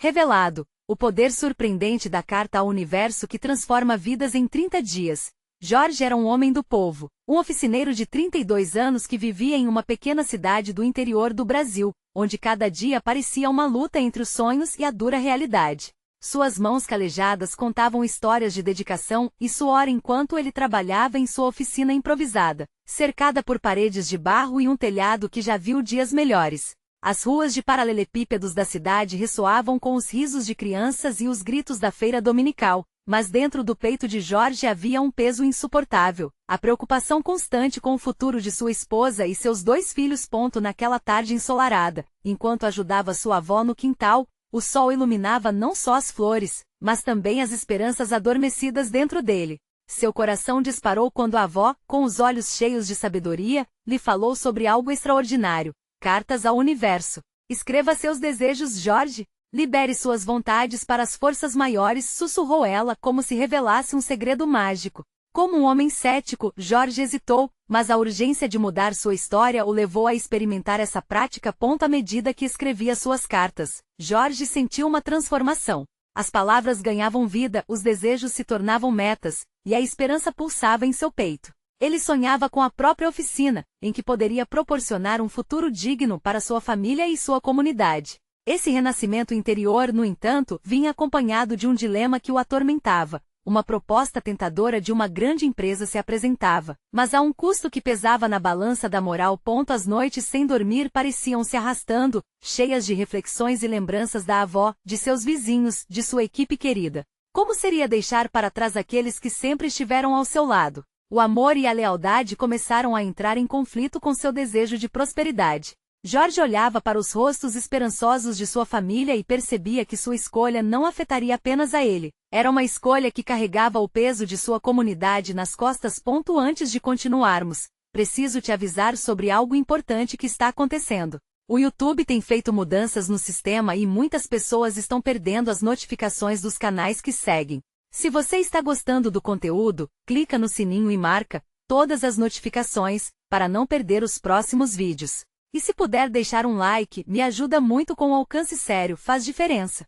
Revelado, o poder surpreendente da carta ao universo que transforma vidas em 30 dias. Jorge era um homem do povo, um oficineiro de 32 anos que vivia em uma pequena cidade do interior do Brasil, onde cada dia parecia uma luta entre os sonhos e a dura realidade. Suas mãos calejadas contavam histórias de dedicação e suor enquanto ele trabalhava em sua oficina improvisada, cercada por paredes de barro e um telhado que já viu dias melhores. As ruas de paralelepípedos da cidade ressoavam com os risos de crianças e os gritos da feira dominical, mas dentro do peito de Jorge havia um peso insuportável, a preocupação constante com o futuro de sua esposa e seus 2 filhos. Naquela tarde ensolarada, enquanto ajudava sua avó no quintal, o sol iluminava não só as flores, mas também as esperanças adormecidas dentro dele. Seu coração disparou quando a avó, com os olhos cheios de sabedoria, lhe falou sobre algo extraordinário. Cartas ao universo. Escreva seus desejos, Jorge. Libere suas vontades para as forças maiores, sussurrou ela como se revelasse um segredo mágico. Como um homem cético, Jorge hesitou, mas a urgência de mudar sua história o levou a experimentar essa prática. À medida que escrevia suas cartas, Jorge sentiu uma transformação. As palavras ganhavam vida, os desejos se tornavam metas, e a esperança pulsava em seu peito. Ele sonhava com a própria oficina, em que poderia proporcionar um futuro digno para sua família e sua comunidade. Esse renascimento interior, no entanto, vinha acompanhado de um dilema que o atormentava. Uma proposta tentadora de uma grande empresa se apresentava, mas a um custo que pesava na balança da moral. As noites sem dormir pareciam se arrastando, cheias de reflexões e lembranças da avó, de seus vizinhos, de sua equipe querida. Como seria deixar para trás aqueles que sempre estiveram ao seu lado? O amor e a lealdade começaram a entrar em conflito com seu desejo de prosperidade. Jorge olhava para os rostos esperançosos de sua família e percebia que sua escolha não afetaria apenas a ele. Era uma escolha que carregava o peso de sua comunidade nas costas. Antes de continuarmos, preciso te avisar sobre algo importante que está acontecendo. O YouTube tem feito mudanças no sistema e muitas pessoas estão perdendo as notificações dos canais que seguem. Se você está gostando do conteúdo, clica no sininho e marca todas as notificações, para não perder os próximos vídeos. E se puder deixar um like, me ajuda muito. Com alcance sério, faz diferença.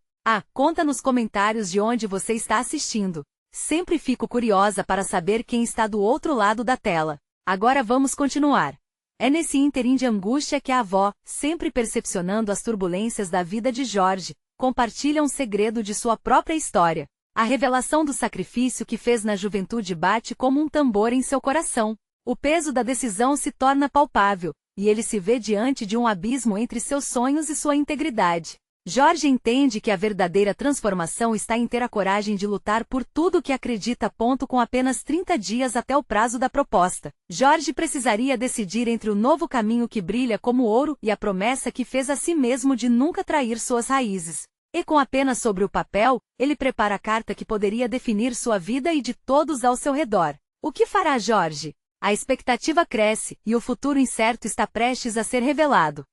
Conta nos comentários de onde você está assistindo. Sempre fico curiosa para saber quem está do outro lado da tela. Agora vamos continuar. É nesse ínterim de angústia que a avó, sempre percepcionando as turbulências da vida de Jorge, compartilha um segredo de sua própria história. A revelação do sacrifício que fez na juventude bate como um tambor em seu coração. O peso da decisão se torna palpável, e ele se vê diante de um abismo entre seus sonhos e sua integridade. Jorge entende que a verdadeira transformação está em ter a coragem de lutar por tudo o que acredita. Com apenas 30 dias até o prazo da proposta, Jorge precisaria decidir entre o novo caminho que brilha como ouro e a promessa que fez a si mesmo de nunca trair suas raízes. E com apenas sobre o papel, ele prepara a carta que poderia definir sua vida e de todos ao seu redor. O que fará Jorge? A expectativa cresce, e o futuro incerto está prestes a ser revelado.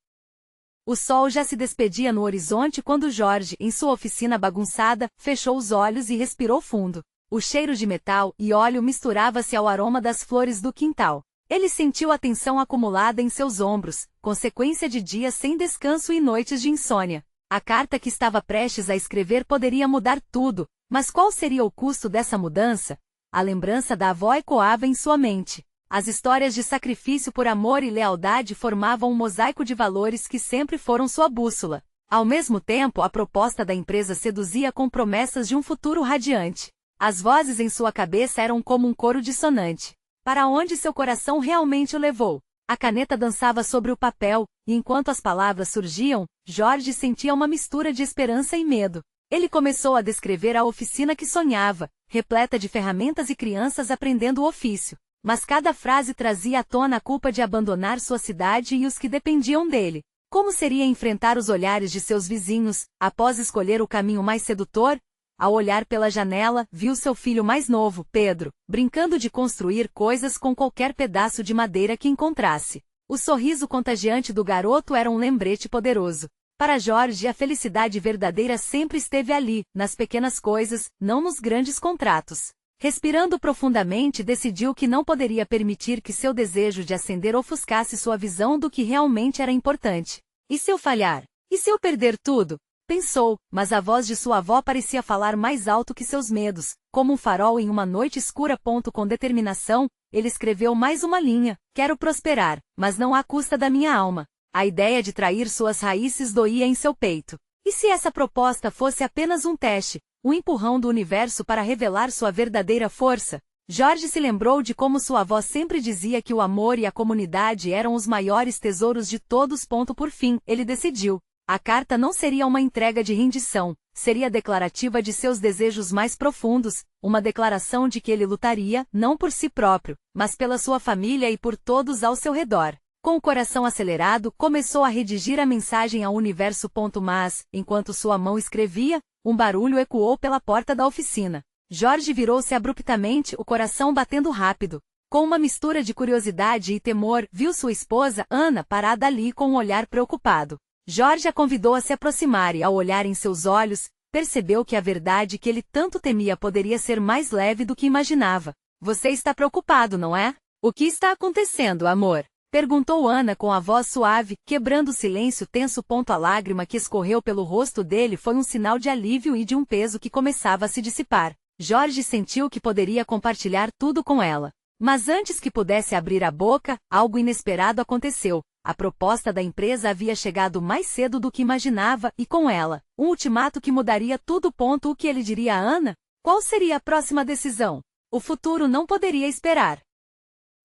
O sol já se despedia no horizonte quando Jorge, em sua oficina bagunçada, fechou os olhos e respirou fundo. O cheiro de metal e óleo misturava-se ao aroma das flores do quintal. Ele sentiu a tensão acumulada em seus ombros, consequência de dias sem descanso e noites de insônia. A carta que estava prestes a escrever poderia mudar tudo, mas qual seria o custo dessa mudança? A lembrança da avó ecoava em sua mente. As histórias de sacrifício por amor e lealdade formavam um mosaico de valores que sempre foram sua bússola. Ao mesmo tempo, a proposta da empresa seduzia com promessas de um futuro radiante. As vozes em sua cabeça eram como um coro dissonante. Para onde seu coração realmente o levou? A caneta dançava sobre o papel, e enquanto as palavras surgiam, Jorge sentia uma mistura de esperança e medo. Ele começou a descrever a oficina que sonhava, repleta de ferramentas e crianças aprendendo o ofício. Mas cada frase trazia à tona a culpa de abandonar sua cidade e os que dependiam dele. Como seria enfrentar os olhares de seus vizinhos, após escolher o caminho mais sedutor? Ao olhar pela janela, viu seu filho mais novo, Pedro, brincando de construir coisas com qualquer pedaço de madeira que encontrasse. O sorriso contagiante do garoto era um lembrete poderoso. Para Jorge, a felicidade verdadeira sempre esteve ali, nas pequenas coisas, não nos grandes contratos. Respirando profundamente, decidiu que não poderia permitir que seu desejo de ascender ofuscasse sua visão do que realmente era importante. E se eu falhar? E se eu perder tudo? Pensou, mas a voz de sua avó parecia falar mais alto que seus medos, como um farol em uma noite escura. Com determinação, ele escreveu mais uma linha: quero prosperar, mas não à custa da minha alma. A ideia de trair suas raízes doía em seu peito. E se essa proposta fosse apenas um teste, um empurrão do universo para revelar sua verdadeira força? Jorge se lembrou de como sua avó sempre dizia que o amor e a comunidade eram os maiores tesouros de todos. Por fim, ele decidiu. A carta não seria uma entrega de rendição, seria declarativa de seus desejos mais profundos, uma declaração de que ele lutaria, não por si próprio, mas pela sua família e por todos ao seu redor. Com o coração acelerado, começou a redigir a mensagem ao universo. Mas, enquanto sua mão escrevia, um barulho ecoou pela porta da oficina. Jorge virou-se abruptamente, o coração batendo rápido. Com uma mistura de curiosidade e temor, viu sua esposa, Ana, parada ali com um olhar preocupado. Jorge a convidou a se aproximar e, ao olhar em seus olhos, percebeu que a verdade que ele tanto temia poderia ser mais leve do que imaginava. Você está preocupado, não é? O que está acontecendo, amor? Perguntou Ana com a voz suave, quebrando o silêncio tenso. A lágrima que escorreu pelo rosto dele foi um sinal de alívio e de um peso que começava a se dissipar. Jorge sentiu que poderia compartilhar tudo com ela. Mas antes que pudesse abrir a boca, algo inesperado aconteceu. A proposta da empresa havia chegado mais cedo do que imaginava e, com ela, um ultimato que mudaria tudo. O que ele diria a Ana? Qual seria a próxima decisão? O futuro não poderia esperar.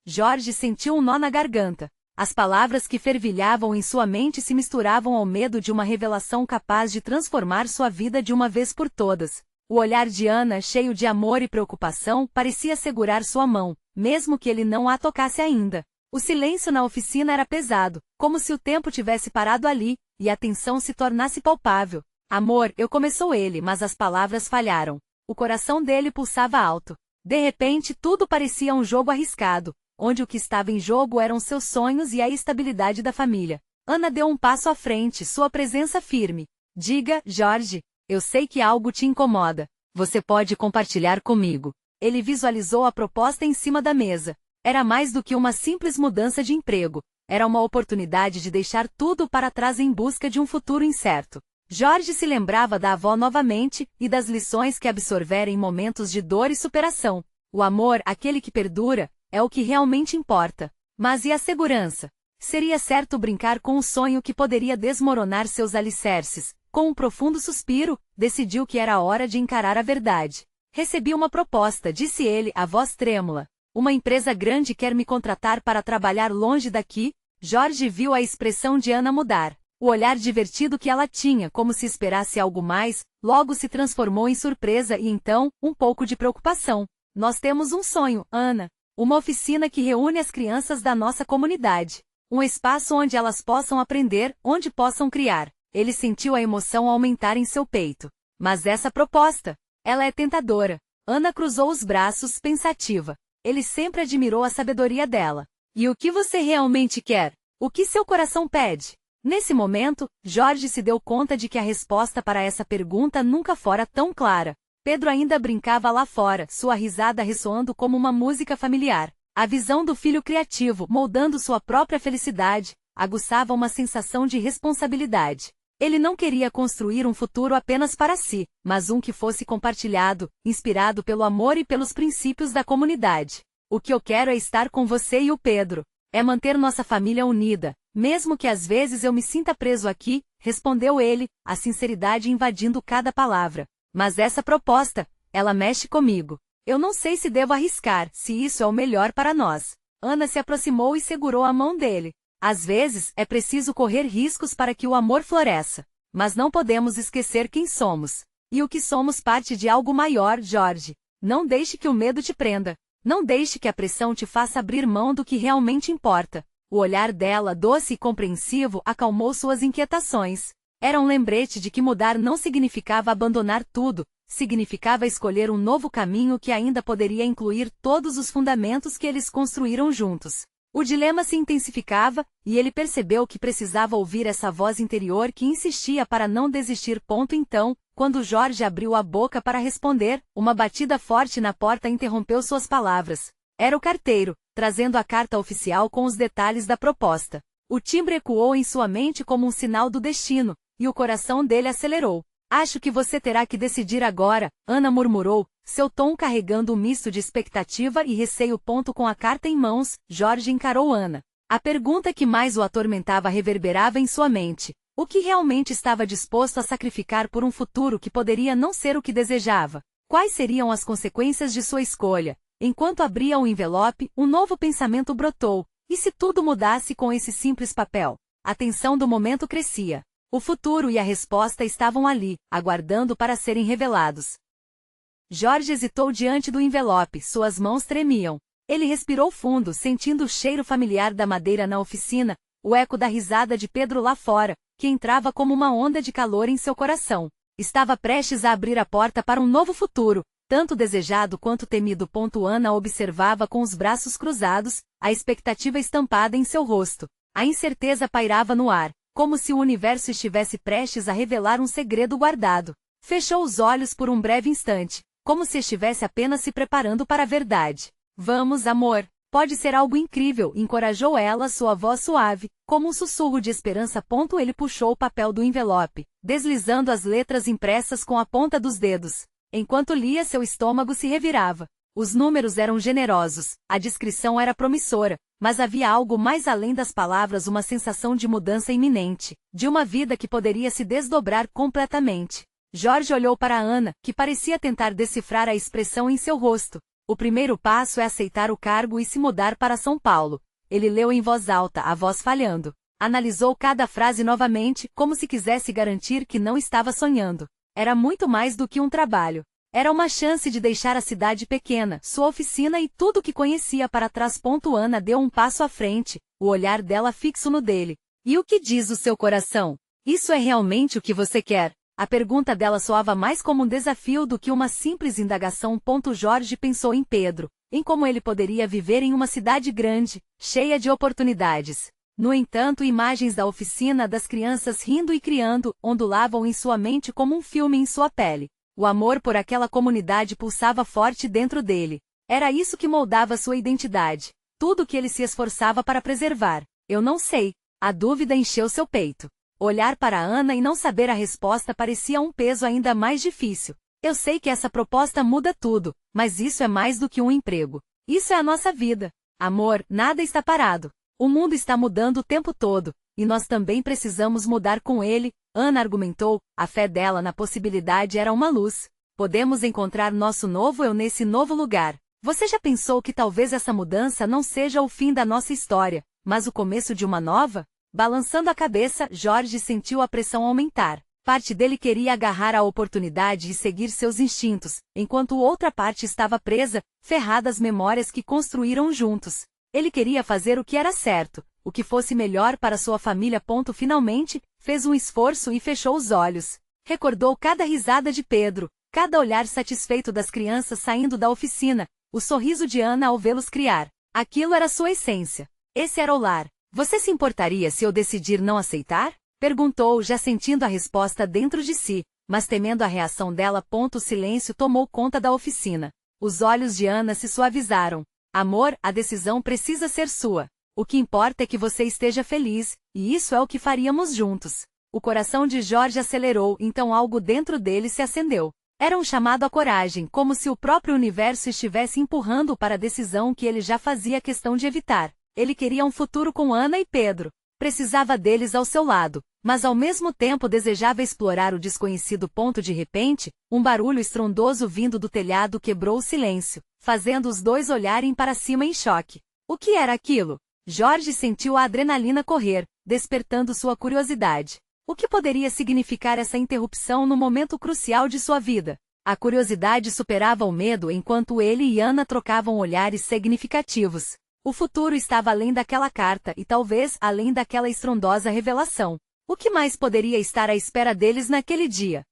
Jorge sentiu um nó na garganta. As palavras que fervilhavam em sua mente se misturavam ao medo de uma revelação capaz de transformar sua vida de uma vez por todas. O olhar de Ana, cheio de amor e preocupação, parecia segurar sua mão, mesmo que ele não a tocasse ainda. O silêncio na oficina era pesado, como se o tempo tivesse parado ali, e a tensão se tornasse palpável. Amor, começou ele, mas as palavras falharam. O coração dele pulsava alto. De repente, tudo parecia um jogo arriscado, onde o que estava em jogo eram seus sonhos e a estabilidade da família. Ana deu um passo à frente, sua presença firme. Diga, Jorge, eu sei que algo te incomoda. Você pode compartilhar comigo. Ele visualizou a proposta em cima da mesa. Era mais do que uma simples mudança de emprego. Era uma oportunidade de deixar tudo para trás em busca de um futuro incerto. Jorge se lembrava da avó novamente e das lições que absorvera em momentos de dor e superação. O amor, aquele que perdura, é o que realmente importa. Mas e a segurança? Seria certo brincar com um sonho que poderia desmoronar seus alicerces. Com um profundo suspiro, decidiu que era hora de encarar a verdade. Recebi uma proposta, disse ele, a voz trêmula. Uma empresa grande quer me contratar para trabalhar longe daqui. Jorge viu a expressão de Ana mudar. O olhar divertido que ela tinha, como se esperasse algo mais, logo se transformou em surpresa e então, um pouco de preocupação. Nós temos um sonho, Ana. Uma oficina que reúne as crianças da nossa comunidade. Um espaço onde elas possam aprender, onde possam criar. Ele sentiu a emoção aumentar em seu peito. Mas essa proposta, ela é tentadora. Ana cruzou os braços, pensativa. Ele sempre admirou a sabedoria dela. E o que você realmente quer? O que seu coração pede? Nesse momento, Jorge se deu conta de que a resposta para essa pergunta nunca fora tão clara. Pedro ainda brincava lá fora, sua risada ressoando como uma música familiar. A visão do filho criativo, moldando sua própria felicidade, aguçava uma sensação de responsabilidade. Ele não queria construir um futuro apenas para si, mas um que fosse compartilhado, inspirado pelo amor e pelos princípios da comunidade. O que eu quero é estar com você e o Pedro. É manter nossa família unida, mesmo que às vezes eu me sinta preso aqui, respondeu ele, a sinceridade invadindo cada palavra. Mas essa proposta, ela mexe comigo. Eu não sei se devo arriscar, se isso é o melhor para nós. Ana se aproximou e segurou a mão dele. Às vezes, é preciso correr riscos para que o amor floresça. Mas não podemos esquecer quem somos. E o que somos parte de algo maior, Jorge. Não deixe que o medo te prenda. Não deixe que a pressão te faça abrir mão do que realmente importa. O olhar dela, doce e compreensivo, acalmou suas inquietações. Era um lembrete de que mudar não significava abandonar tudo, significava escolher um novo caminho que ainda poderia incluir todos os fundamentos que eles construíram juntos. O dilema se intensificava, e ele percebeu que precisava ouvir essa voz interior que insistia para não desistir. Então, quando Jorge abriu a boca para responder, uma batida forte na porta interrompeu suas palavras. Era o carteiro, trazendo a carta oficial com os detalhes da proposta. O timbre ecoou em sua mente como um sinal do destino, e o coração dele acelerou. Acho que você terá que decidir agora, Ana murmurou, seu tom carregando um misto de expectativa e receio. Com a carta em mãos, Jorge encarou Ana. A pergunta que mais o atormentava reverberava em sua mente. O que realmente estava disposto a sacrificar por um futuro que poderia não ser o que desejava? Quais seriam as consequências de sua escolha? Enquanto abria o envelope, um novo pensamento brotou. E se tudo mudasse com esse simples papel? A tensão do momento crescia. O futuro e a resposta estavam ali, aguardando para serem revelados. Jorge hesitou diante do envelope, suas mãos tremiam. Ele respirou fundo, sentindo o cheiro familiar da madeira na oficina, o eco da risada de Pedro lá fora, que entrava como uma onda de calor em seu coração. Estava prestes a abrir a porta para um novo futuro, tanto desejado quanto temido. Ana observava com os braços cruzados, a expectativa estampada em seu rosto. A incerteza pairava no ar, como se o universo estivesse prestes a revelar um segredo guardado. Fechou os olhos por um breve instante, como se estivesse apenas se preparando para a verdade. Vamos, amor. Pode ser algo incrível, encorajou ela, sua voz suave, como um sussurro de esperança. Ele puxou o papel do envelope, deslizando as letras impressas com a ponta dos dedos. Enquanto lia, seu estômago se revirava. Os números eram generosos, a descrição era promissora, mas havia algo mais além das palavras, uma sensação de mudança iminente, de uma vida que poderia se desdobrar completamente. Jorge olhou para Ana, que parecia tentar decifrar a expressão em seu rosto. O primeiro passo é aceitar o cargo e se mudar para São Paulo. Ele leu em voz alta, a voz falhando. Analisou cada frase novamente, como se quisesse garantir que não estava sonhando. Era muito mais do que um trabalho. Era uma chance de deixar a cidade pequena, sua oficina e tudo o que conhecia para trás. Ana deu um passo à frente, o olhar dela fixo no dele. E o que diz o seu coração? Isso é realmente o que você quer? A pergunta dela soava mais como um desafio do que uma simples indagação. Jorge pensou em Pedro, em como ele poderia viver em uma cidade grande, cheia de oportunidades. No entanto, imagens da oficina, das crianças rindo e criando, ondulavam em sua mente como um filme em sua pele. O amor por aquela comunidade pulsava forte dentro dele. Era isso que moldava sua identidade. Tudo que ele se esforçava para preservar. Eu não sei. A dúvida encheu seu peito. Olhar para Ana e não saber a resposta parecia um peso ainda mais difícil. Eu sei que essa proposta muda tudo, mas isso é mais do que um emprego. Isso é a nossa vida. Amor, nada está parado. O mundo está mudando o tempo todo, e nós também precisamos mudar com ele, Ana argumentou. A fé dela na possibilidade era uma luz. Podemos encontrar nosso novo eu nesse novo lugar. Você já pensou que talvez essa mudança não seja o fim da nossa história, mas o começo de uma nova? Balançando a cabeça, Jorge sentiu a pressão aumentar. Parte dele queria agarrar a oportunidade e seguir seus instintos, enquanto outra parte estava presa, ferrada às memórias que construíram juntos. Ele queria fazer o que era certo, o que fosse melhor para sua família. Finalmente, fez um esforço e fechou os olhos. Recordou cada risada de Pedro, cada olhar satisfeito das crianças saindo da oficina, o sorriso de Ana ao vê-los criar. Aquilo era sua essência. Esse era o lar. Você se importaria se eu decidir não aceitar? Perguntou, já sentindo a resposta dentro de si, mas temendo a reação dela. O silêncio tomou conta da oficina. Os olhos de Ana se suavizaram. Amor, a decisão precisa ser sua. O que importa é que você esteja feliz, e isso é o que faríamos juntos. O coração de Jorge acelerou, então algo dentro dele se acendeu. Era um chamado à coragem, como se o próprio universo estivesse empurrando-o para a decisão que ele já fazia questão de evitar. Ele queria um futuro com Ana e Pedro. Precisava deles ao seu lado, mas ao mesmo tempo desejava explorar o desconhecido. De repente, um barulho estrondoso vindo do telhado quebrou o silêncio, fazendo os dois olharem para cima em choque. O que era aquilo? Jorge sentiu a adrenalina correr, despertando sua curiosidade. O que poderia significar essa interrupção no momento crucial de sua vida? A curiosidade superava o medo enquanto ele e Ana trocavam olhares significativos. O futuro estava além daquela carta e talvez além daquela estrondosa revelação. O que mais poderia estar à espera deles naquele dia?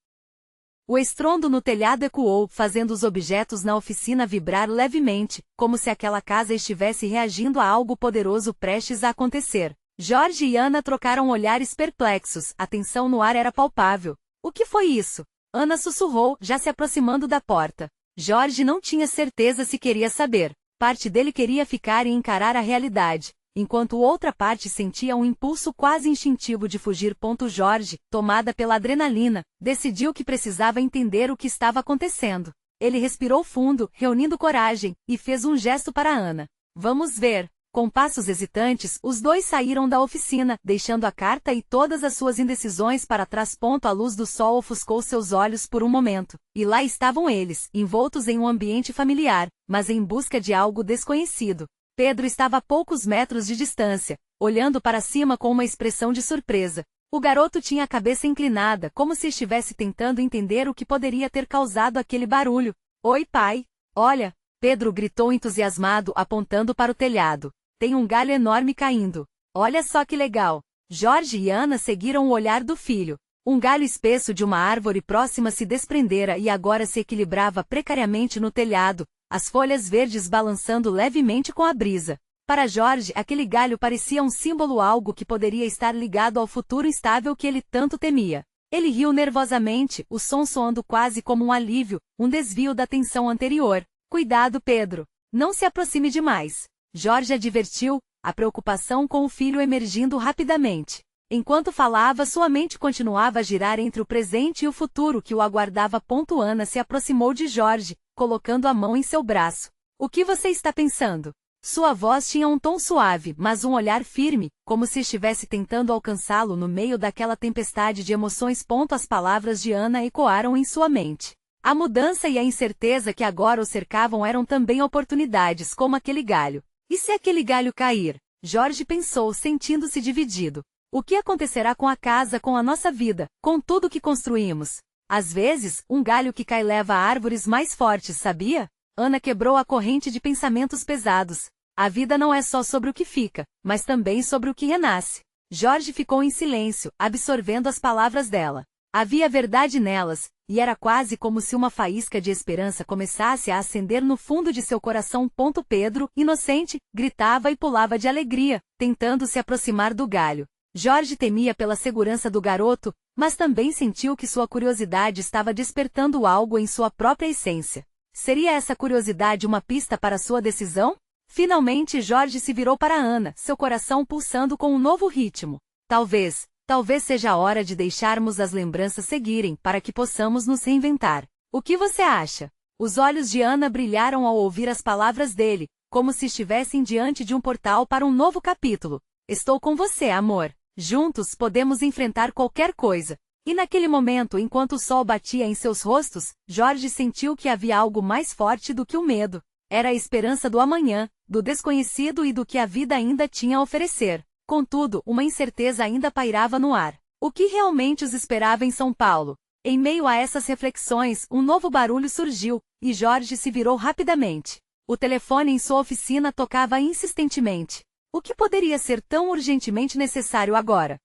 O estrondo no telhado ecoou, fazendo os objetos na oficina vibrar levemente, como se aquela casa estivesse reagindo a algo poderoso prestes a acontecer. Jorge e Ana trocaram olhares perplexos, a tensão no ar era palpável. O que foi isso? Ana sussurrou, já se aproximando da porta. Jorge não tinha certeza se queria saber. Parte dele queria ficar e encarar a realidade, enquanto outra parte sentia um impulso quase instintivo de fugir. Jorge, tomada pela adrenalina, decidiu que precisava entender o que estava acontecendo. Ele respirou fundo, reunindo coragem, e fez um gesto para Ana. Vamos ver. Com passos hesitantes, os dois saíram da oficina, deixando a carta e todas as suas indecisões para trás. A luz do sol ofuscou seus olhos por um momento, e lá estavam eles, envoltos em um ambiente familiar, mas em busca de algo desconhecido. Pedro estava a poucos metros de distância, olhando para cima com uma expressão de surpresa. O garoto tinha a cabeça inclinada, como se estivesse tentando entender o que poderia ter causado aquele barulho. Oi, pai. Olha, Pedro gritou entusiasmado, apontando para o telhado. Tem um galho enorme caindo. Olha só que legal. Jorge e Ana seguiram o olhar do filho. Um galho espesso de uma árvore próxima se desprendera e agora se equilibrava precariamente no telhado, as folhas verdes balançando levemente com a brisa. Para Jorge, aquele galho parecia um símbolo, algo que poderia estar ligado ao futuro instável que ele tanto temia. Ele riu nervosamente, o som soando quase como um alívio, um desvio da tensão anterior. Cuidado, Pedro. Não se aproxime demais. Jorge advertiu, a preocupação com o filho emergindo rapidamente. Enquanto falava, sua mente continuava a girar entre o presente e o futuro que o aguardava. Ana se aproximou de Jorge, colocando a mão em seu braço. O que você está pensando? Sua voz tinha um tom suave, mas um olhar firme, como se estivesse tentando alcançá-lo no meio daquela tempestade de emoções. As palavras de Ana ecoaram em sua mente. A mudança e a incerteza que agora o cercavam eram também oportunidades, como aquele galho. E se aquele galho cair? Jorge pensou, sentindo-se dividido. O que acontecerá com a casa, com a nossa vida, com tudo que construímos? Às vezes, um galho que cai leva a árvores mais fortes, sabia? Ana quebrou a corrente de pensamentos pesados. A vida não é só sobre o que fica, mas também sobre o que renasce. Jorge ficou em silêncio, absorvendo as palavras dela. Havia verdade nelas, e era quase como se uma faísca de esperança começasse a acender no fundo de seu coração. Pedro, inocente, gritava e pulava de alegria, tentando se aproximar do galho. Jorge temia pela segurança do garoto, mas também sentiu que sua curiosidade estava despertando algo em sua própria essência. Seria essa curiosidade uma pista para sua decisão? Finalmente Jorge se virou para Ana, seu coração pulsando com um novo ritmo. Talvez seja a hora de deixarmos as lembranças seguirem, para que possamos nos reinventar. O que você acha? Os olhos de Ana brilharam ao ouvir as palavras dele, como se estivessem diante de um portal para um novo capítulo. Estou com você, amor. Juntos podemos enfrentar qualquer coisa. E naquele momento, enquanto o sol batia em seus rostos, Jorge sentiu que havia algo mais forte do que o medo. Era a esperança do amanhã, do desconhecido e do que a vida ainda tinha a oferecer. Contudo, uma incerteza ainda pairava no ar. O que realmente os esperava em São Paulo? Em meio a essas reflexões, um novo barulho surgiu, e Jorge se virou rapidamente. O telefone em sua oficina tocava insistentemente. O que poderia ser tão urgentemente necessário agora?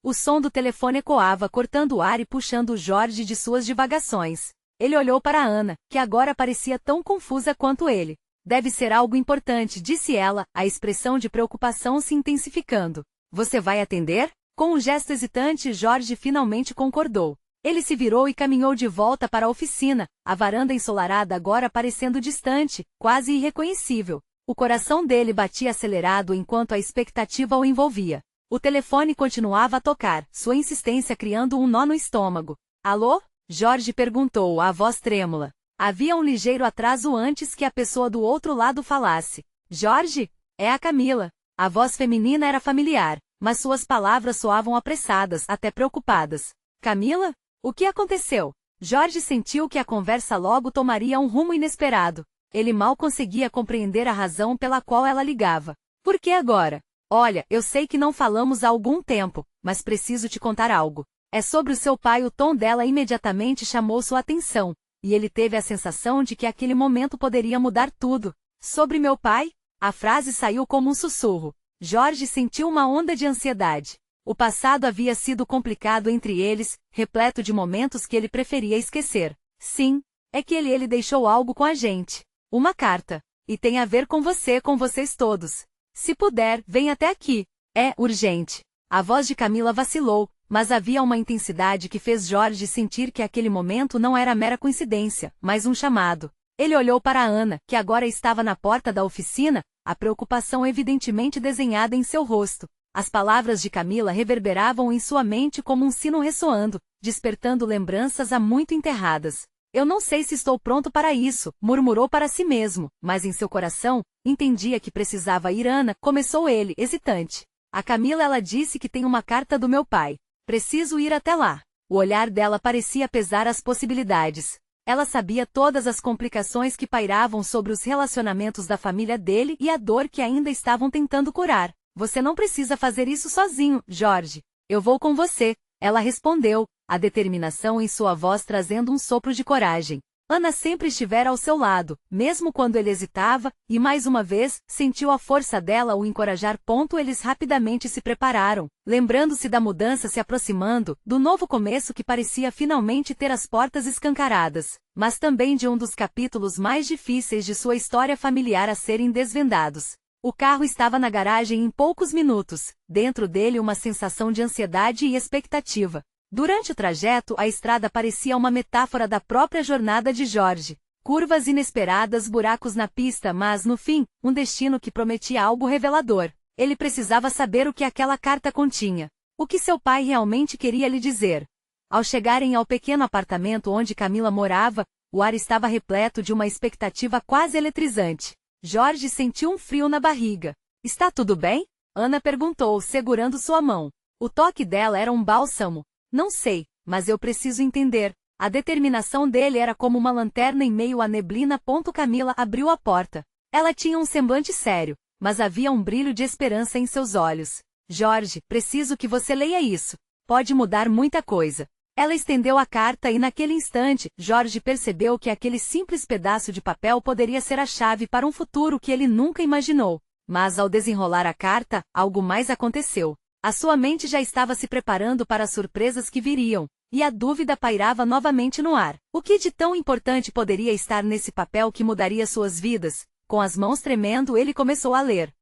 O som do telefone ecoava, cortando o ar e puxando Jorge de suas divagações. Ele olhou para Ana, que agora parecia tão confusa quanto ele. Deve ser algo importante, disse ela, a expressão de preocupação se intensificando. Você vai atender? Com um gesto hesitante, Jorge finalmente concordou. Ele se virou e caminhou de volta para a oficina, a varanda ensolarada agora parecendo distante, quase irreconhecível. O coração dele batia acelerado enquanto a expectativa o envolvia. O telefone continuava a tocar, sua insistência criando um nó no estômago. Alô? Jorge perguntou, a voz trêmula. Havia um ligeiro atraso antes que a pessoa do outro lado falasse. Jorge? É a Camila. A voz feminina era familiar, mas suas palavras soavam apressadas, até preocupadas. Camila? O que aconteceu? Jorge sentiu que a conversa logo tomaria um rumo inesperado. Ele mal conseguia compreender a razão pela qual ela ligava. Por que agora? Olha, eu sei que não falamos há algum tempo, mas preciso te contar algo. É sobre o seu pai. O tom dela imediatamente chamou sua atenção. E ele teve a sensação de que aquele momento poderia mudar tudo. Sobre meu pai? A frase saiu como um sussurro. Jorge sentiu uma onda de ansiedade. O passado havia sido complicado entre eles, repleto de momentos que ele preferia esquecer. Sim, é que ele deixou algo com a gente. Uma carta. E tem a ver com você, com vocês todos. Se puder, vem até aqui. É urgente. A voz de Camila vacilou, mas havia uma intensidade que fez Jorge sentir que aquele momento não era mera coincidência, mas um chamado. Ele olhou para Ana, que agora estava na porta da oficina, a preocupação evidentemente desenhada em seu rosto. As palavras de Camila reverberavam em sua mente como um sino ressoando, despertando lembranças há muito enterradas. Eu não sei se estou pronto para isso, murmurou para si mesmo, mas em seu coração, entendia que precisava ir. Ana, começou ele, hesitante. A Camila, ela disse que tem uma carta do meu pai. Preciso ir até lá. O olhar dela parecia pesar as possibilidades. Ela sabia todas as complicações que pairavam sobre os relacionamentos da família dele e a dor que ainda estavam tentando curar. Você não precisa fazer isso sozinho, Jorge. Eu vou com você, ela respondeu, a determinação em sua voz trazendo um sopro de coragem. Ana sempre estivera ao seu lado, mesmo quando ele hesitava, e mais uma vez, sentiu a força dela o encorajar. Eles rapidamente se prepararam, lembrando-se da mudança se aproximando, do novo começo que parecia finalmente ter as portas escancaradas, mas também de um dos capítulos mais difíceis de sua história familiar a serem desvendados. O carro estava na garagem em poucos minutos, dentro dele uma sensação de ansiedade e expectativa. Durante o trajeto, a estrada parecia uma metáfora da própria jornada de Jorge. Curvas inesperadas, buracos na pista, mas, no fim, um destino que prometia algo revelador. Ele precisava saber o que aquela carta continha. O que seu pai realmente queria lhe dizer. Ao chegarem ao pequeno apartamento onde Camila morava, o ar estava repleto de uma expectativa quase eletrizante. Jorge sentiu um frio na barriga. Está tudo bem? Ana perguntou, segurando sua mão. O toque dela era um bálsamo. Não sei, mas eu preciso entender. A determinação dele era como uma lanterna em meio à neblina. Camila abriu a porta. Ela tinha um semblante sério, mas havia um brilho de esperança em seus olhos. Jorge, preciso que você leia isso. Pode mudar muita coisa. Ela estendeu a carta e naquele instante, Jorge percebeu que aquele simples pedaço de papel poderia ser a chave para um futuro que ele nunca imaginou. Mas ao desenrolar a carta, algo mais aconteceu. A sua mente já estava se preparando para as surpresas que viriam, e a dúvida pairava novamente no ar. O que de tão importante poderia estar nesse papel que mudaria suas vidas? Com as mãos tremendo, ele começou a ler.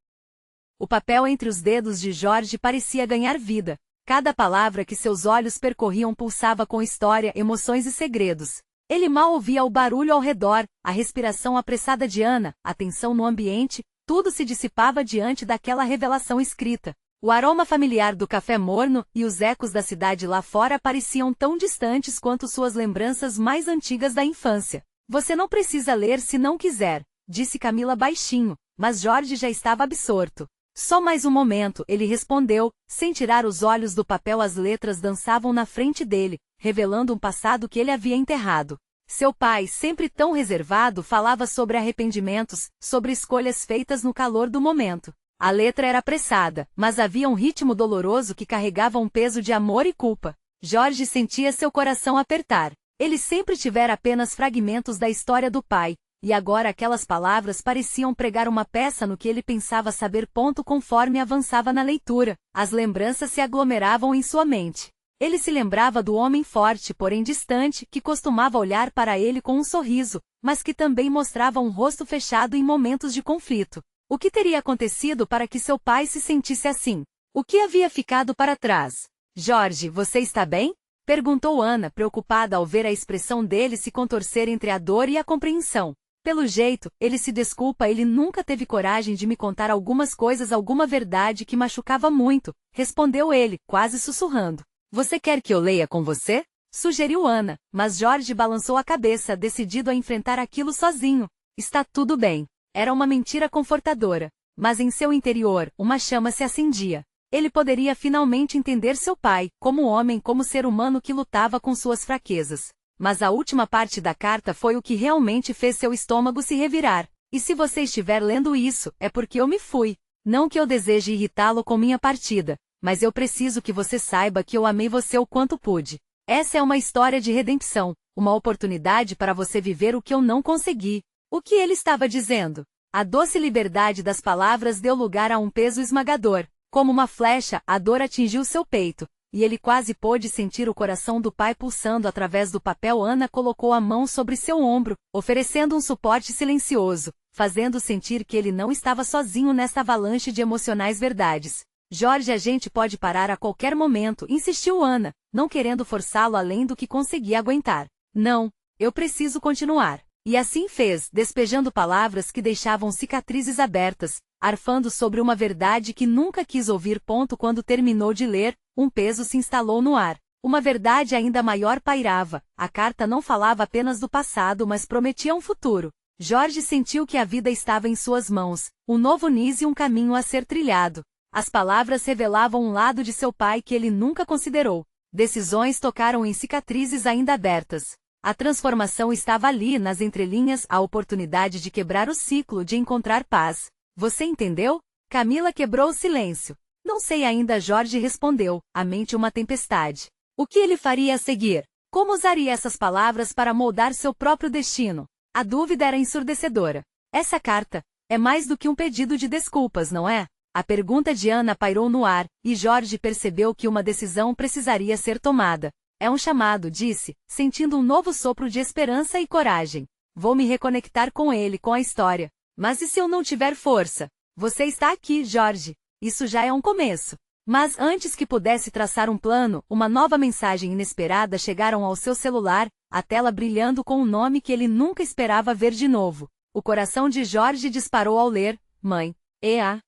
O papel entre os dedos de Jorge parecia ganhar vida. Cada palavra que seus olhos percorriam pulsava com história, emoções e segredos. Ele mal ouvia o barulho ao redor, a respiração apressada de Ana, a tensão no ambiente, tudo se dissipava diante daquela revelação escrita. O aroma familiar do café morno e os ecos da cidade lá fora pareciam tão distantes quanto suas lembranças mais antigas da infância. Você não precisa ler se não quiser, disse Camila baixinho, mas Jorge já estava absorto. Só mais um momento, ele respondeu, sem tirar os olhos do papel. As letras dançavam na frente dele, revelando um passado que ele havia enterrado. Seu pai, sempre tão reservado, falava sobre arrependimentos, sobre escolhas feitas no calor do momento. A letra era apressada, mas havia um ritmo doloroso que carregava um peso de amor e culpa. Jorge sentia seu coração apertar. Ele sempre tivera apenas fragmentos da história do pai, e agora aquelas palavras pareciam pregar uma peça no que ele pensava saber. Conforme avançava na leitura, as lembranças se aglomeravam em sua mente. Ele se lembrava do homem forte, porém distante, que costumava olhar para ele com um sorriso, mas que também mostrava um rosto fechado em momentos de conflito. O que teria acontecido para que seu pai se sentisse assim? O que havia ficado para trás? Jorge, você está bem? Perguntou Ana, preocupada ao ver a expressão dele se contorcer entre a dor e a compreensão. Pelo jeito, ele se desculpa. Ele nunca teve coragem de me contar algumas coisas, alguma verdade que machucava muito, respondeu ele, quase sussurrando. Você quer que eu leia com você? Sugeriu Ana, mas Jorge balançou a cabeça, decidido a enfrentar aquilo sozinho. Está tudo bem. Era uma mentira confortadora, mas em seu interior, uma chama se acendia. Ele poderia finalmente entender seu pai, como homem, como ser humano que lutava com suas fraquezas. Mas a última parte da carta foi o que realmente fez seu estômago se revirar. E se você estiver lendo isso, é porque eu me fui. Não que eu deseje irritá-lo com minha partida, mas eu preciso que você saiba que eu amei você o quanto pude. Essa é uma história de redenção, uma oportunidade para você viver o que eu não consegui. O que ele estava dizendo? A doce liberdade das palavras deu lugar a um peso esmagador. Como uma flecha, a dor atingiu seu peito, e ele quase pôde sentir o coração do pai pulsando através do papel. Ana colocou a mão sobre seu ombro, oferecendo um suporte silencioso, fazendo sentir que ele não estava sozinho nessa avalanche de emocionais verdades. Jorge, a gente pode parar a qualquer momento, insistiu Ana, não querendo forçá-lo além do que conseguia aguentar. Não, eu preciso continuar. E assim fez, despejando palavras que deixavam cicatrizes abertas, arfando sobre uma verdade que nunca quis ouvir. Quando terminou de ler, um peso se instalou no ar. Uma verdade ainda maior pairava. A carta não falava apenas do passado, mas prometia um futuro. Jorge sentiu que a vida estava em suas mãos, um novo início e um caminho a ser trilhado. As palavras revelavam um lado de seu pai que ele nunca considerou. Decisões tocaram em cicatrizes ainda abertas. A transformação estava ali nas entrelinhas, a oportunidade de quebrar o ciclo, de encontrar paz. Você entendeu? Camila quebrou o silêncio. Não sei ainda, Jorge respondeu, a mente uma tempestade. O que ele faria a seguir? Como usaria essas palavras para moldar seu próprio destino? A dúvida era ensurdecedora. Essa carta é mais do que um pedido de desculpas, não é? A pergunta de Ana pairou no ar, e Jorge percebeu que uma decisão precisaria ser tomada. É um chamado, disse, sentindo um novo sopro de esperança e coragem. Vou me reconectar com ele, com a história. Mas e se eu não tiver força? Você está aqui, Jorge. Isso já é um começo. Mas antes que pudesse traçar um plano, uma nova mensagem inesperada chegaram ao seu celular, a tela brilhando com um nome que ele nunca esperava ver de novo. O coração de Jorge disparou ao ler, mãe, e.a. A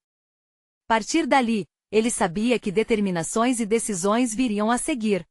partir dali, ele sabia que determinações e decisões viriam a seguir.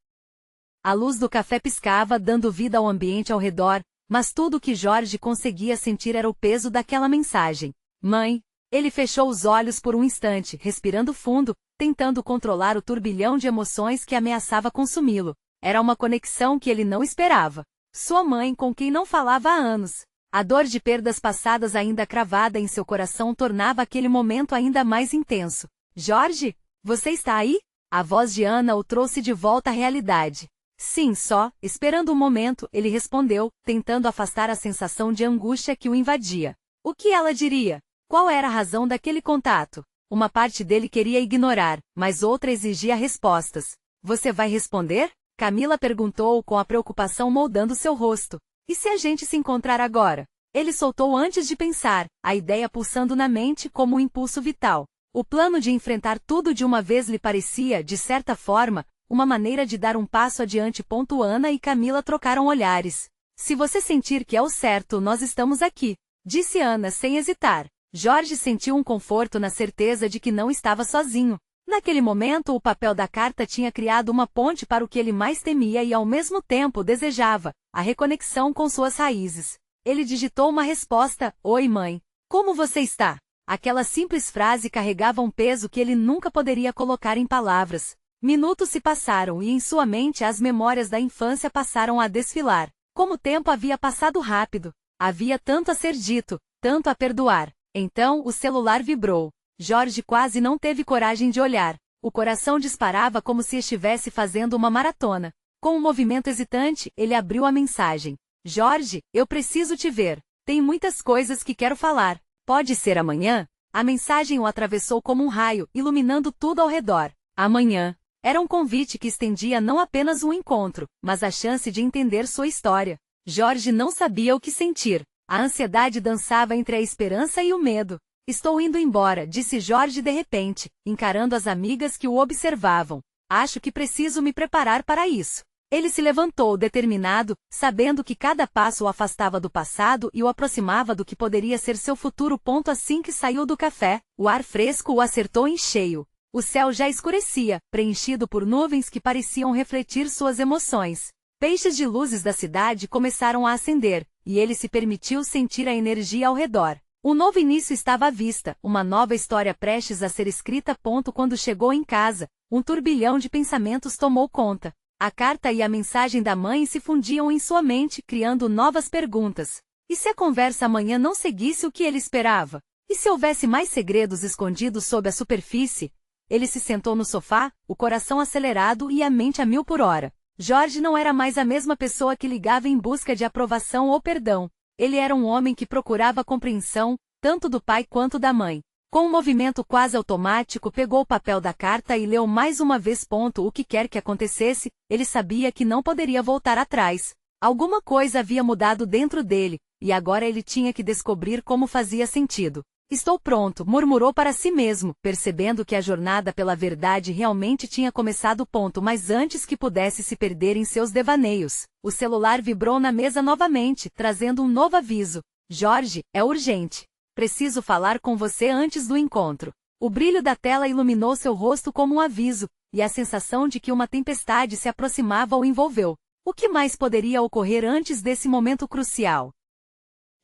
A luz do café piscava, dando vida ao ambiente ao redor, mas tudo o que Jorge conseguia sentir era o peso daquela mensagem. Mãe. Ele fechou os olhos por um instante, respirando fundo, tentando controlar o turbilhão de emoções que ameaçava consumi-lo. Era uma conexão que ele não esperava. Sua mãe, com quem não falava há anos. A dor de perdas passadas ainda cravada em seu coração tornava aquele momento ainda mais intenso. Jorge, você está aí? A voz de Ana o trouxe de volta à realidade. Sim, só, esperando um momento, ele respondeu, tentando afastar a sensação de angústia que o invadia. O que ela diria? Qual era a razão daquele contato? Uma parte dele queria ignorar, mas outra exigia respostas. Você vai responder? Camila perguntou com a preocupação moldando seu rosto. E se a gente se encontrar agora? Ele soltou antes de pensar, a ideia pulsando na mente como um impulso vital. O plano de enfrentar tudo de uma vez lhe parecia, de certa forma, uma maneira de dar um passo adiante. Ana e Camila trocaram olhares. Se você sentir que é o certo, nós estamos aqui, disse Ana sem hesitar. Jorge sentiu um conforto na certeza de que não estava sozinho. Naquele momento, o papel da carta tinha criado uma ponte para o que ele mais temia e ao mesmo tempo desejava, a reconexão com suas raízes. Ele digitou uma resposta, Oi mãe. Como você está? Aquela simples frase carregava um peso que ele nunca poderia colocar em palavras. Minutos se passaram e em sua mente as memórias da infância passaram a desfilar. Como o tempo havia passado rápido. Havia tanto a ser dito, tanto a perdoar. Então, o celular vibrou. Jorge quase não teve coragem de olhar. O coração disparava como se estivesse fazendo uma maratona. Com um movimento hesitante, ele abriu a mensagem. Jorge, eu preciso te ver. Tem muitas coisas que quero falar. Pode ser amanhã? A mensagem o atravessou como um raio, iluminando tudo ao redor. Amanhã. Era um convite que estendia não apenas um encontro, mas a chance de entender sua história. Jorge não sabia o que sentir. A ansiedade dançava entre a esperança e o medo. Estou indo embora, disse Jorge de repente, encarando as amigas que o observavam. Acho que preciso me preparar para isso. Ele se levantou determinado, sabendo que cada passo o afastava do passado e o aproximava do que poderia ser seu futuro. Assim que saiu do café, o ar fresco o acertou em cheio. O céu já escurecia, preenchido por nuvens que pareciam refletir suas emoções. Peixes de luzes da cidade começaram a acender, e ele se permitiu sentir a energia ao redor. Um novo início estava à vista, uma nova história prestes a ser escrita. Quando chegou em casa, um turbilhão de pensamentos tomou conta. A carta e a mensagem da mãe se fundiam em sua mente, criando novas perguntas. E se a conversa amanhã não seguisse o que ele esperava? E se houvesse mais segredos escondidos sob a superfície? Ele se sentou no sofá, o coração acelerado e a mente a 1000 por hora. Jorge não era mais a mesma pessoa que ligava em busca de aprovação ou perdão. Ele era um homem que procurava compreensão, tanto do pai quanto da mãe. Com um movimento quase automático, pegou o papel da carta e leu mais uma vez. O que quer que acontecesse, ele sabia que não poderia voltar atrás. Alguma coisa havia mudado dentro dele, e agora ele tinha que descobrir como fazia sentido. Estou pronto, murmurou para si mesmo, percebendo que a jornada pela verdade realmente tinha começado. Mas antes que pudesse se perder em seus devaneios, o celular vibrou na mesa novamente, trazendo um novo aviso. Jorge, é urgente. Preciso falar com você antes do encontro. O brilho da tela iluminou seu rosto como um aviso, e a sensação de que uma tempestade se aproximava o envolveu. O que mais poderia ocorrer antes desse momento crucial?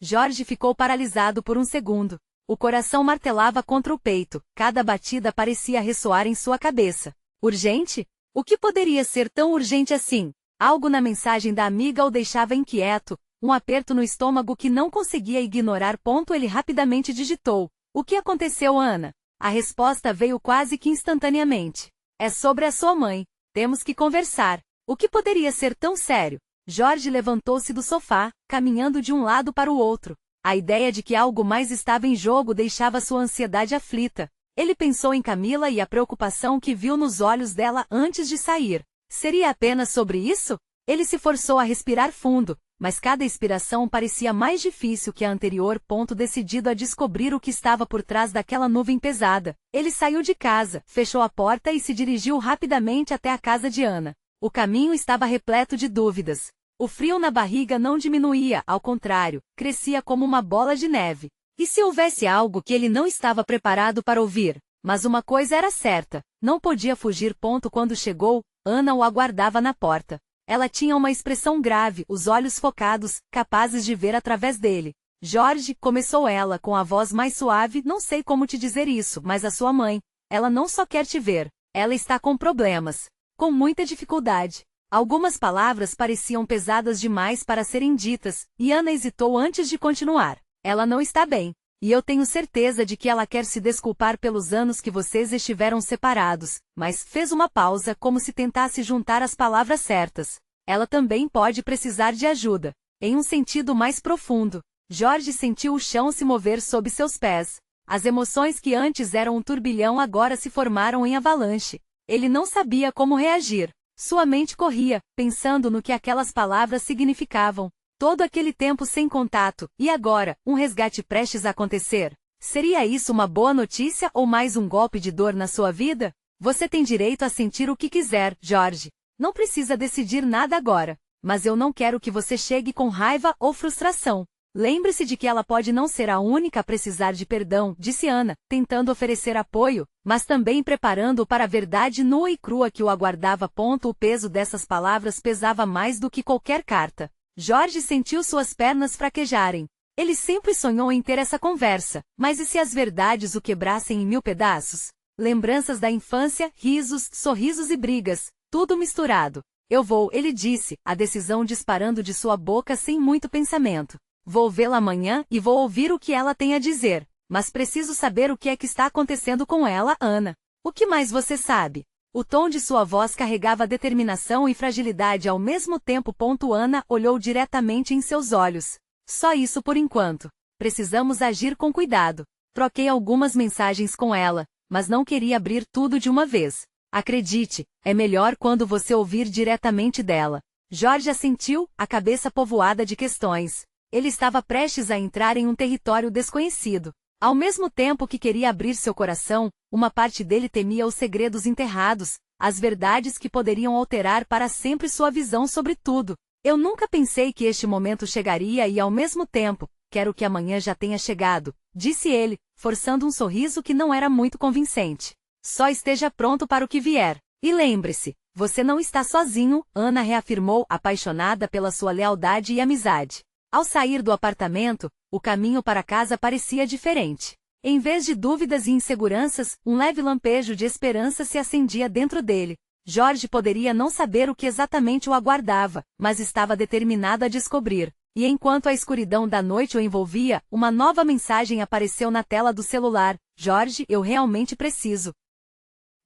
Jorge ficou paralisado por um segundo. O coração martelava contra o peito, cada batida parecia ressoar em sua cabeça. Urgente? O que poderia ser tão urgente assim? Algo na mensagem da amiga o deixava inquieto, um aperto no estômago que não conseguia ignorar. Ele rapidamente digitou. O que aconteceu, Ana? A resposta veio quase que instantaneamente. É sobre a sua mãe. Temos que conversar. O que poderia ser tão sério? Jorge levantou-se do sofá, caminhando de um lado para o outro. A ideia de que algo mais estava em jogo deixava sua ansiedade aflita. Ele pensou em Camila e a preocupação que viu nos olhos dela antes de sair. Seria apenas sobre isso? Ele se forçou a respirar fundo, mas cada expiração parecia mais difícil que a anterior. Decidido a descobrir o que estava por trás daquela nuvem pesada, ele saiu de casa, fechou a porta e se dirigiu rapidamente até a casa de Ana. O caminho estava repleto de dúvidas. O frio na barriga não diminuía, ao contrário, crescia como uma bola de neve. E se houvesse algo que ele não estava preparado para ouvir? Mas uma coisa era certa, não podia fugir. Quando chegou, Ana o aguardava na porta. Ela tinha uma expressão grave, os olhos focados, capazes de ver através dele. Jorge, começou ela com a voz mais suave, não sei como te dizer isso, mas a sua mãe, ela não só quer te ver, ela está com problemas. Com muita dificuldade. Algumas palavras pareciam pesadas demais para serem ditas, e Ana hesitou antes de continuar. Ela não está bem, e eu tenho certeza de que ela quer se desculpar pelos anos que vocês estiveram separados, mas fez uma pausa como se tentasse juntar as palavras certas. Ela também pode precisar de ajuda. Em um sentido mais profundo, Jorge sentiu o chão se mover sob seus pés. As emoções que antes eram um turbilhão agora se formaram em avalanche. Ele não sabia como reagir. Sua mente corria, pensando no que aquelas palavras significavam. Todo aquele tempo sem contato, e agora, um resgate prestes a acontecer. Seria isso uma boa notícia ou mais um golpe de dor na sua vida? Você tem direito a sentir o que quiser, Jorge. Não precisa decidir nada agora. Mas eu não quero que você chegue com raiva ou frustração. Lembre-se de que ela pode não ser a única a precisar de perdão, disse Ana, tentando oferecer apoio, mas também preparando-o para a verdade nua e crua que o aguardava. O peso dessas palavras pesava mais do que qualquer carta. Jorge sentiu suas pernas fraquejarem. Ele sempre sonhou em ter essa conversa, mas e se as verdades o quebrassem em 1000 pedaços? Lembranças da infância, risos, sorrisos e brigas, tudo misturado. Eu vou, ele disse, a decisão disparando de sua boca sem muito pensamento. Vou vê-la amanhã e vou ouvir o que ela tem a dizer. Mas preciso saber o que é que está acontecendo com ela, Ana. O que mais você sabe? O tom de sua voz carregava determinação e fragilidade ao mesmo tempo. Ana olhou diretamente em seus olhos. Só isso por enquanto. Precisamos agir com cuidado. Troquei algumas mensagens com ela, mas não queria abrir tudo de uma vez. Acredite, é melhor quando você ouvir diretamente dela. Jorge assentiu, a cabeça povoada de questões. Ele estava prestes a entrar em um território desconhecido. Ao mesmo tempo que queria abrir seu coração, uma parte dele temia os segredos enterrados, as verdades que poderiam alterar para sempre sua visão sobre tudo. Eu nunca pensei que este momento chegaria e ao mesmo tempo, quero que amanhã já tenha chegado, disse ele, forçando um sorriso que não era muito convincente. Só esteja pronto para o que vier. E lembre-se, você não está sozinho, Ana reafirmou, apaixonada pela sua lealdade e amizade. Ao sair do apartamento, o caminho para casa parecia diferente. Em vez de dúvidas e inseguranças, um leve lampejo de esperança se acendia dentro dele. Jorge poderia não saber o que exatamente o aguardava, mas estava determinado a descobrir. E enquanto a escuridão da noite o envolvia, uma nova mensagem apareceu na tela do celular. Jorge, eu realmente preciso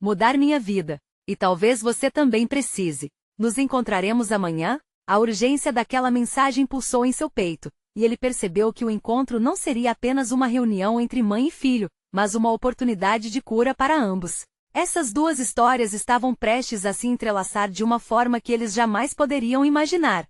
mudar minha vida. E talvez você também precise. Nos encontraremos amanhã? A urgência daquela mensagem pulsou em seu peito, e ele percebeu que o encontro não seria apenas uma reunião entre mãe e filho, mas uma oportunidade de cura para ambos. Essas duas histórias estavam prestes a se entrelaçar de uma forma que eles jamais poderiam imaginar.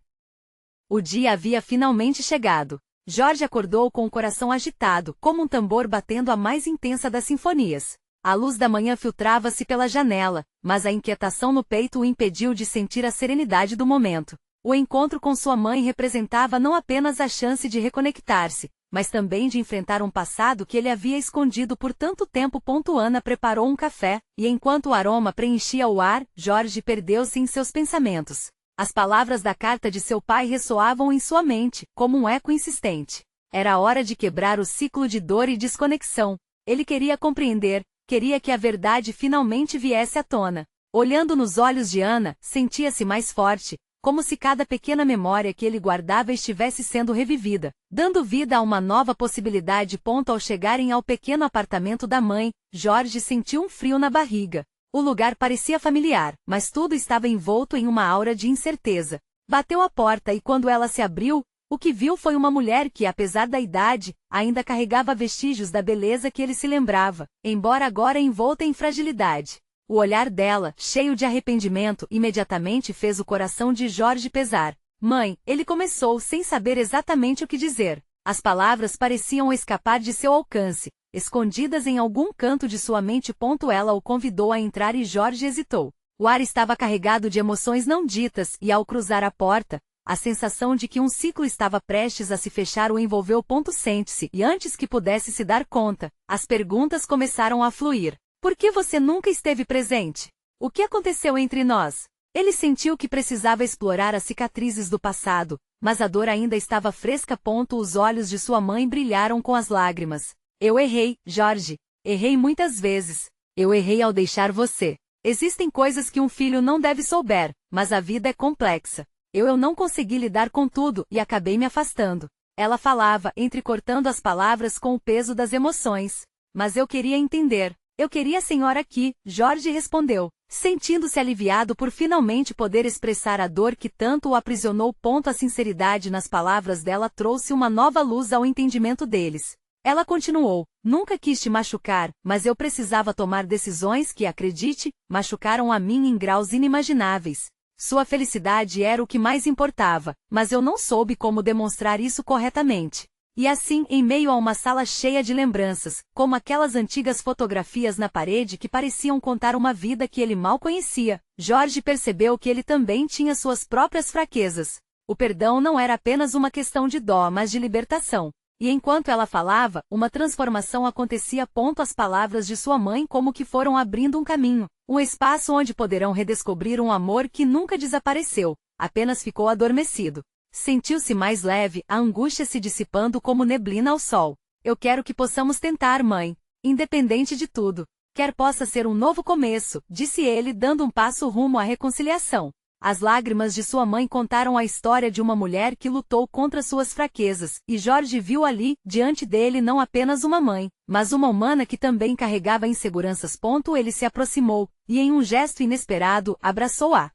O dia havia finalmente chegado. Jorge acordou com o coração agitado, como um tambor batendo a mais intensa das sinfonias. A luz da manhã filtrava-se pela janela, mas a inquietação no peito o impediu de sentir a serenidade do momento. O encontro com sua mãe representava não apenas a chance de reconectar-se, mas também de enfrentar um passado que ele havia escondido por tanto tempo. Ana preparou um café, e enquanto o aroma preenchia o ar, Jorge perdeu-se em seus pensamentos. As palavras da carta de seu pai ressoavam em sua mente, como um eco insistente. Era hora de quebrar o ciclo de dor e desconexão. Ele queria compreender, queria que a verdade finalmente viesse à tona. Olhando nos olhos de Ana, sentia-se mais forte, como se cada pequena memória que ele guardava estivesse sendo revivida, dando vida a uma nova possibilidade. Ao chegarem ao pequeno apartamento da mãe, Jorge sentiu um frio na barriga. O lugar parecia familiar, mas tudo estava envolto em uma aura de incerteza. Bateu à porta e quando ela se abriu, o que viu foi uma mulher que, apesar da idade, ainda carregava vestígios da beleza que ele se lembrava, embora agora envolta em fragilidade. O olhar dela, cheio de arrependimento, imediatamente fez o coração de Jorge pesar. Mãe, ele começou sem saber exatamente o que dizer. As palavras pareciam escapar de seu alcance, escondidas em algum canto de sua mente. Ela o convidou a entrar e Jorge hesitou. O ar estava carregado de emoções não ditas e ao cruzar a porta, a sensação de que um ciclo estava prestes a se fechar o envolveu. Sente-se, e antes que pudesse se dar conta, as perguntas começaram a fluir. Por que você nunca esteve presente? O que aconteceu entre nós? Ele sentiu que precisava explorar as cicatrizes do passado, mas a dor ainda estava fresca. Os olhos de sua mãe brilharam com as lágrimas. Eu errei, Jorge. Errei muitas vezes. Eu errei ao deixar você. Existem coisas que um filho não deve souber, mas a vida é complexa. Eu não consegui lidar com tudo e acabei me afastando. Ela falava, entrecortando as palavras com o peso das emoções. Mas eu queria entender. Eu queria a senhora aqui, Jorge respondeu, sentindo-se aliviado por finalmente poder expressar a dor que tanto o aprisionou. A sinceridade nas palavras dela trouxe uma nova luz ao entendimento deles. Ela continuou, nunca quis te machucar, mas eu precisava tomar decisões que, acredite, machucaram a mim em graus inimagináveis. Sua felicidade era o que mais importava, mas eu não soube como demonstrar isso corretamente. E assim, em meio a uma sala cheia de lembranças, como aquelas antigas fotografias na parede que pareciam contar uma vida que ele mal conhecia, Jorge percebeu que ele também tinha suas próprias fraquezas. O perdão não era apenas uma questão de dó, mas de libertação. E enquanto ela falava, uma transformação acontecia. As palavras de sua mãe como que foram abrindo um caminho, um espaço onde poderão redescobrir um amor que nunca desapareceu, apenas ficou adormecido. Sentiu-se mais leve, a angústia se dissipando como neblina ao sol. Eu quero que possamos tentar, mãe. Independente de tudo. Quer possa ser um novo começo, disse ele dando um passo rumo à reconciliação. As lágrimas de sua mãe contaram a história de uma mulher que lutou contra suas fraquezas, e Jorge viu ali, diante dele não apenas uma mãe, mas uma humana que também carregava inseguranças. Ele se aproximou, e em um gesto inesperado, abraçou-a.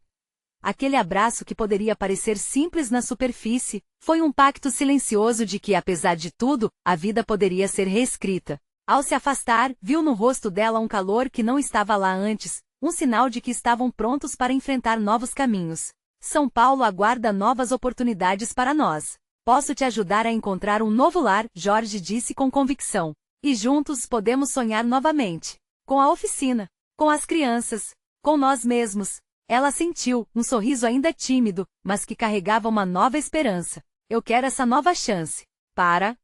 Aquele abraço que poderia parecer simples na superfície, foi um pacto silencioso de que, apesar de tudo, a vida poderia ser reescrita. Ao se afastar, viu no rosto dela um calor que não estava lá antes, um sinal de que estavam prontos para enfrentar novos caminhos. São Paulo aguarda novas oportunidades para nós. Posso te ajudar a encontrar um novo lar, Jorge disse com convicção. E juntos podemos sonhar novamente. Com a oficina, com as crianças, com nós mesmos. Ela sentiu, um sorriso ainda tímido, mas que carregava uma nova esperança. Eu quero essa nova chance. Para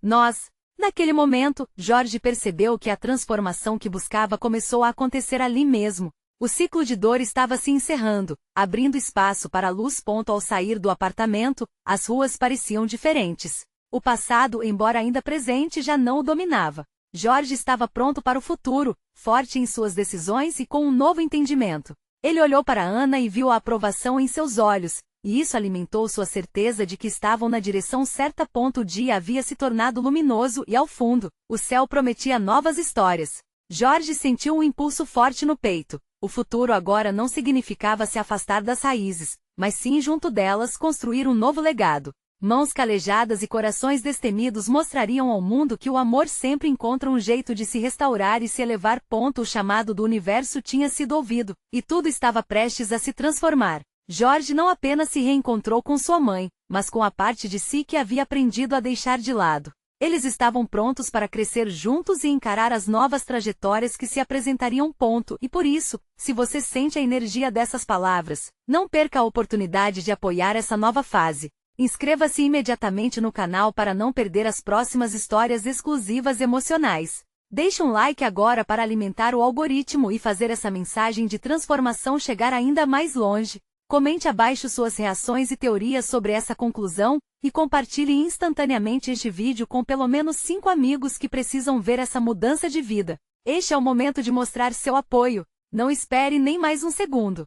nós. Naquele momento, Jorge percebeu que a transformação que buscava começou a acontecer ali mesmo. O ciclo de dor estava se encerrando, abrindo espaço para a luz. Ao sair do apartamento, as ruas pareciam diferentes. O passado, embora ainda presente, já não o dominava. Jorge estava pronto para o futuro, forte em suas decisões e com um novo entendimento. Ele olhou para Ana e viu a aprovação em seus olhos, e isso alimentou sua certeza de que estavam na direção certa. O dia havia se tornado luminoso e, ao fundo, o céu prometia novas histórias. Jorge sentiu um impulso forte no peito. O futuro agora não significava se afastar das raízes, mas sim junto delas construir um novo legado. Mãos calejadas e corações destemidos mostrariam ao mundo que o amor sempre encontra um jeito de se restaurar e se elevar. O chamado do universo tinha sido ouvido, e tudo estava prestes a se transformar. Jorge não apenas se reencontrou com sua mãe, mas com a parte de si que havia aprendido a deixar de lado. Eles estavam prontos para crescer juntos e encarar as novas trajetórias que se apresentariam. E por isso, se você sente a energia dessas palavras, não perca a oportunidade de apoiar essa nova fase. Inscreva-se imediatamente no canal para não perder as próximas histórias exclusivas emocionais. Deixe um like agora para alimentar o algoritmo e fazer essa mensagem de transformação chegar ainda mais longe. Comente abaixo suas reações e teorias sobre essa conclusão, e compartilhe instantaneamente este vídeo com pelo menos 5 amigos que precisam ver essa mudança de vida. Este é o momento de mostrar seu apoio. Não espere nem mais um segundo.